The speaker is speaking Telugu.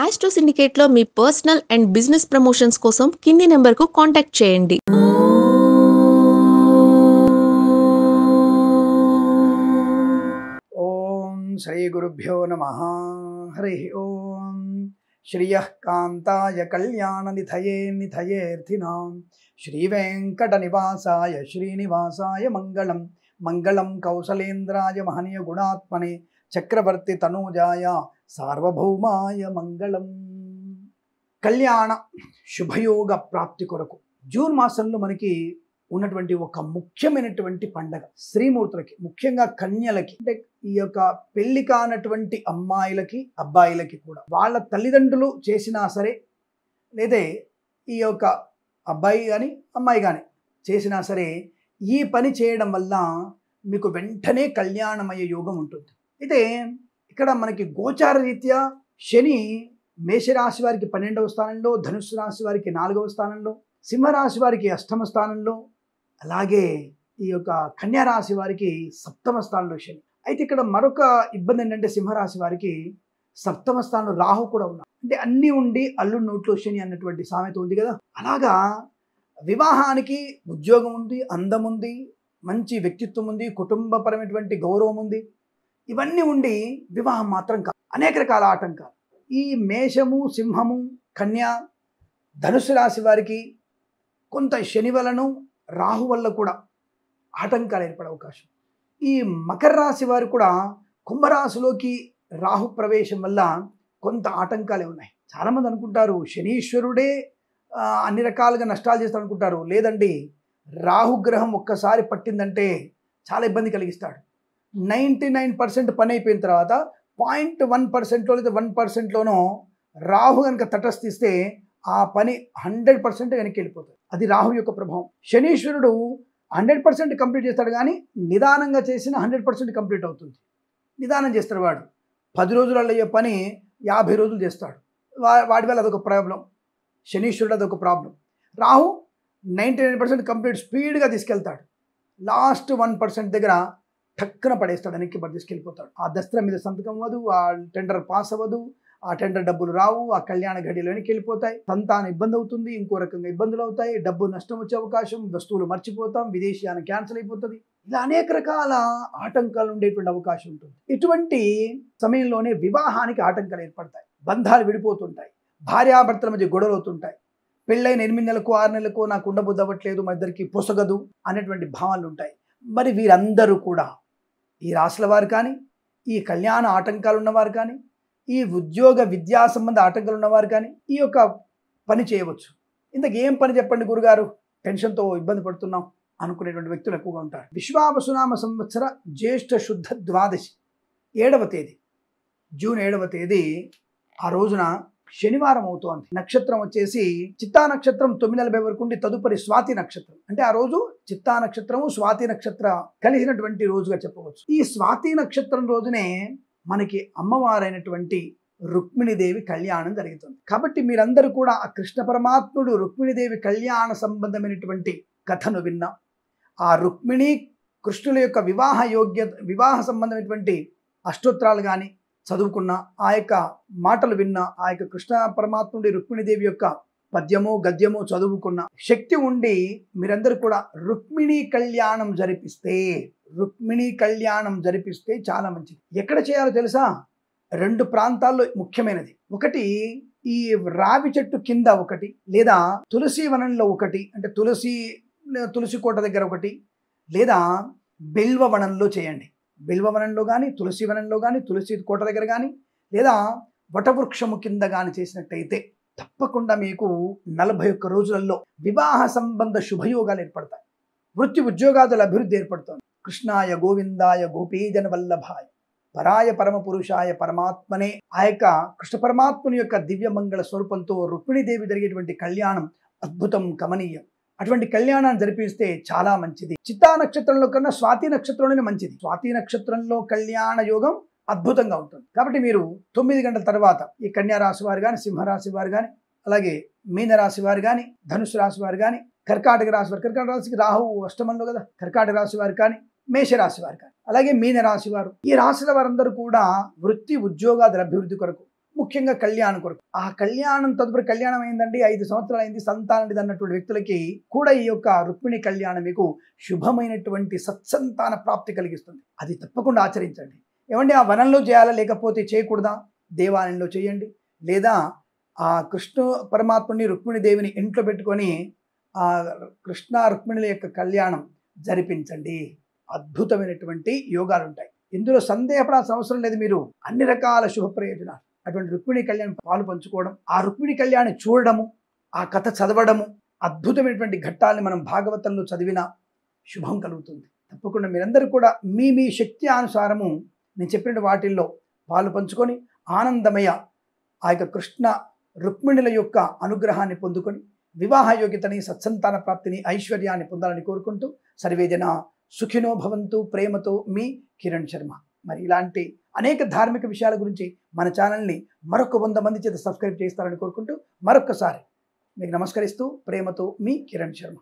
ఆస్ట్రో సిండికేట్లో మీ పర్సనల్ అండ్ బిజినెస్ ప్రమోషన్స్ కోసం కింది నెంబర్కు కాంటాక్ట్ చేయండి. ఓం శ్రీ గురుభ్యో నమః. హరి ఓం. శ్రియః కాంతాయ కళ్యాణ నిధయే నిధయేర్థినాం శ్రీ వెంకట నివాసాయ శ్రీనివాసాయ మంగళం. మంగళం కౌసలేంద్రాయ మహనీయ గుణాత్మనే చక్రవర్తి తనూజాయ సార్వభౌమాయ మంగళం. కళ్యాణ శుభయోగ ప్రాప్తి కొరకు జూన్ మాసంలో మనకి ఉన్నటువంటి ఒక ముఖ్యమైనటువంటి పండగ శ్రీమూర్తులకి, ముఖ్యంగా కన్యలకి, అంటే ఈ యొక్క పెళ్లి కానటువంటి అమ్మాయిలకి అబ్బాయిలకి కూడా వాళ్ళ తల్లిదండ్రులు చేసినా సరే, లేదా ఈ యొక్క అబ్బాయి కానీ అమ్మాయి కానీ చేసినా సరే, ఈ పని చేయడం వల్ల మీకు వెంటనే కళ్యాణమయ్యే యోగం ఉంటుంది. అయితే ఇక్కడ మనకి గోచార రీత్యా శని మేషరాశి వారికి 12వ స్థానంలో, ధనుస్సు రాశి వారికి 4వ స్థానంలో, సింహరాశి వారికి 8వ స్థానంలో, అలాగే ఈ యొక్క కన్యా రాశి వారికి 7వ స్థానంలో శని. అయితే ఇక్కడ మరొక ఇబ్బంది ఏంటంటే సింహరాశి వారికి 7వ స్థానంలో రాహు కూడా ఉన్నారు. అంటే అన్నీ ఉండి అల్లుడి నోట్లో శని అన్నటువంటి సామెత ఉంది కదా. అలాగా వివాహానికి ఉద్యోగం ఉంది, అందం ఉంది, మంచి వ్యక్తిత్వం ఉంది, కుటుంబపరమైనటువంటి గౌరవం ఉంది, ఇవన్నీ ఉండి వివాహం మాత్రం కాదు. అనేక రకాల ఆటంకాలు ఈ మేషము, సింహము, కన్యా, ధనుసు రాశి వారికి కొంత శని వలను రాహు వల్ల కూడా ఆటంకాలు ఏర్పడే అవకాశం. ఈ మకర రాశి వారు కూడా కుంభరాశిలోకి రాహు ప్రవేశం వల్ల కొంత ఆటంకాలే ఉన్నాయి. చాలామంది అనుకుంటారు శనీశ్వరుడే అన్ని రకాలుగా నష్టాలు చేస్తాడు అనుకుంటారు. లేదండి, రాహుగ్రహం ఒక్కసారి పట్టిందంటే చాలా ఇబ్బంది కలిగిస్తాడు. 99% పని అయిపోయిన తర్వాత 0.1%లో లేదా 1%లోనో రాహు కనుక తటస్థిస్తే ఆ పని 100% వెనక్కి వెళ్ళిపోతుంది. అది రాహు యొక్క ప్రభావం. శనీశ్వరుడు 100% కంప్లీట్ చేస్తాడు, కానీ నిదానంగా చేసిన 100% కంప్లీట్ అవుతుంది. నిదానం చేస్తాడు వాడు. 10 రోజులలో అయ్యే పని 50 రోజులు చేస్తాడు. వాడి వల్ల అదొక ప్రాబ్లం. శనీశ్వరుడు అదొక ప్రాబ్లం. రాహు 99% కంప్లీట్ స్పీడ్గా తీసుకెళ్తాడు. లాస్ట్ 1% దగ్గర టక్కున పడేస్తాడు, వెనక్కి తీసుకెళ్ళిపోతాడు. ఆ దస్త్రం మీద సంతకం అవ్వదు, ఆ టెండర్ పాస్ అవ్వదు, ఆ టెండర్ డబ్బులు రావు, ఆ కళ్యాణ ఘడియలు వెనక్కి వెళ్ళిపోతాయి, సంతానం ఇబ్బంది అవుతుంది, ఇంకో రకంగా ఇబ్బందులు అవుతాయి, డబ్బు నష్టం వచ్చే అవకాశం, వస్తువులు మర్చిపోతాం, విదేశీయానం క్యాన్సిల్ అయిపోతుంది. ఇలా అనేక రకాల ఆటంకాలు ఉండేటువంటి అవకాశం ఉంటుంది. ఇటువంటి సమయంలోనే వివాహానికి ఆటంకాలు ఏర్పడతాయి, బంధాలు విడిపోతుంటాయి, భార్యాభర్తల మధ్య గొడవలు అవుతుంటాయి, పెళ్ళైన 8 నెలలకు 6 నెలలకు నాకు ఉండబుద్ధి అవ్వట్లేదు, మా ఇద్దరికి పొసగదు అనేటువంటి భావాలు ఉంటాయి. మరి వీరందరూ కూడా ఈ రాశుల వారు కానీ, ఈ కళ్యాణ ఆటంకాలు ఉన్నవారు కానీ, ఈ ఉద్యోగ విద్యా సంబంధ ఆటంకాలు ఉన్నవారు కానీ ఈ యొక్క పని చేయవచ్చు. ఇంతకు ఏం పని చెప్పండి గురుగారు, టెన్షన్తో ఇబ్బంది పడుతున్నాం అనుకునేటువంటి వ్యక్తులు ఎక్కువగా ఉంటారు. విశ్వావసునామ సంవత్సర జ్యేష్ఠ శుద్ధ ద్వాదశి 7వ తేదీ, జూన్ 7వ తేదీ, ఆ రోజున శనివారం అవుతోంది. నక్షత్రం వచ్చేసి చిత్తా నక్షత్రం 9:40 వరకు ఉండి తదుపరి స్వాతి నక్షత్రం. అంటే ఆ రోజు చిత్తా నక్షత్రము స్వాతి నక్షత్ర కలిసినటువంటి రోజుగా చెప్పవచ్చు. ఈ స్వాతి నక్షత్రం రోజునే మనకి అమ్మవారైనటువంటి రుక్మిణీదేవి కళ్యాణం జరుగుతుంది. కాబట్టి మీరందరూ కూడా ఆ కృష్ణ పరమాత్ముడు రుక్మిణీదేవి కళ్యాణ సంబంధమైనటువంటి కథను విన్నా, ఆ రుక్మిణి కృష్ణుల యొక్క వివాహ సంబంధమైనటువంటి అష్టోత్తరాలు కానీ చదువుకున్న, ఆ యొక్క మాటలు విన్న, ఆ యొక్క కృష్ణ పరమాత్ముడి రుక్మిణీదేవి యొక్క పద్యము గద్యము చదువుకున్న శక్తి ఉండి మీరందరూ కూడా రుక్మిణీ కళ్యాణం జరిపిస్తే చాలా మంచిది. ఎక్కడ చేయాలో తెలుసా? 2 ప్రాంతాల్లో ముఖ్యమైనది. ఒకటి ఈ రావి చెట్టు కింద ఒకటి, లేదా తులసి వనంలో ఒకటి, అంటే తులసి కోట దగ్గర ఒకటి, లేదా బిల్వ వనంలో చేయండి. బిల్వవనంలో కానీ, తులసి వనంలో కానీ, తులసి కోట దగ్గర కానీ, లేదా వటవృక్షము కింద కానీ చేసినట్టయితే తప్పకుండా మీకు 41 రోజులలో వివాహ సంబంధ శుభయోగాలు ఏర్పడతాయి. వృత్తి ఉద్యోగాదుల అభివృద్ధి ఏర్పడుతుంది. కృష్ణాయ గోవిందాయ గోపీజన వల్లభాయ పరాయ పరమ పురుషాయ పరమాత్మనే, ఆ యొక్క కృష్ణ పరమాత్ముని యొక్క దివ్యమంగళ స్వరూపంతో రుక్మిణీదేవి జరిగేటువంటి కళ్యాణం అద్భుతం, కమనీయం. అటువంటి కళ్యాణాన్ని జరిపిస్తే చాలా మంచిది. చిత్తా నక్షత్రంలో కన్నా స్వాతి నక్షత్రంలోనే మంచిది. స్వాతి నక్షత్రంలో కళ్యాణ యోగం అద్భుతంగా ఉంటుంది. కాబట్టి మీరు 9 గంటల తర్వాత ఈ కన్యా రాశి వారు కానీ, సింహరాశి వారు కానీ, అలాగే మీనరాశి వారు కానీ, ధనుసు రాశి వారు కానీ, కర్కాటక రాశి వారు, కర్కాటక రాశికి రాహు అష్టమంలో కదా, కర్కాటక రాశి వారు కానీ, మేషరాశి వారు కానీ, అలాగే మీనరాశి వారు, ఈ రాశుల వారందరూ కూడా వృత్తి ఉద్యోగాదుల అభివృద్ధి కొరకు ముఖ్యంగా కళ్యాణం కొరకు. ఆ కళ్యాణం తదుపరి కళ్యాణం అయిందండి, 5 సంవత్సరాలు అయింది, సంతానం అన్నటువంటి వ్యక్తులకి కూడా ఈ యొక్క రుక్మిణి కళ్యాణం మీకు శుభమైనటువంటి సత్సంతాన ప్రాప్తి కలిగిస్తుంది. అది తప్పకుండా ఆచరించండి. ఏమండి, ఆ వనంలో చేయాలా లేకపోతే చేయకూడదా? దేవాలయంలో చేయండి. లేదా ఆ కృష్ణ పరమాత్ముని రుక్మిణి దేవిని ఇంట్లో పెట్టుకొని ఆ కృష్ణ రుక్మిణుల యొక్క కళ్యాణం జరిపించండి. అద్భుతమైనటువంటి యోగాలు ఉంటాయి. ఇందులో సందేహపడాల్సిన అవసరం లేదు. మీరు అన్ని రకాల శుభ ప్రయోజనాలు అటువంటి రుక్మిణి కళ్యాణం పాలు పంచుకోవడం, ఆ రుక్మిణి కళ్యాణం చూడడము, ఆ కథ చదవడము, అద్భుతమైనటువంటి ఘట్టాలని మనం భాగవతంలో చదివిన శుభం కలుగుతుంది. తప్పకుండా మీరందరూ కూడా మీ మీ శక్తి అనుసారము నేను చెప్పిన వాటిల్లో పాలు పంచుకొని ఆనందమయ ఆ యొక్క కృష్ణ రుక్మిణుల యొక్క అనుగ్రహాన్ని పొందుకొని వివాహ యోగ్యతని, సత్సంతాన ప్రాప్తిని, ఐశ్వర్యాన్ని పొందాలని కోరుకుంటూ సర్వేజన సుఖినో భవంతు. ప్రేమతో మీ కిరణ్ శర్మ. మరి ఇలాంటి అనేక ధార్మిక విషయాల గురించి మన ఛానల్ని మరొక 100 మంది చేత సబ్స్క్రైబ్ చేస్తారని కోరుకుంటూ మరొక్కసారి మీకు నమస్కరిస్తూ ప్రేమతో మీ కిరణ్ శర్మ.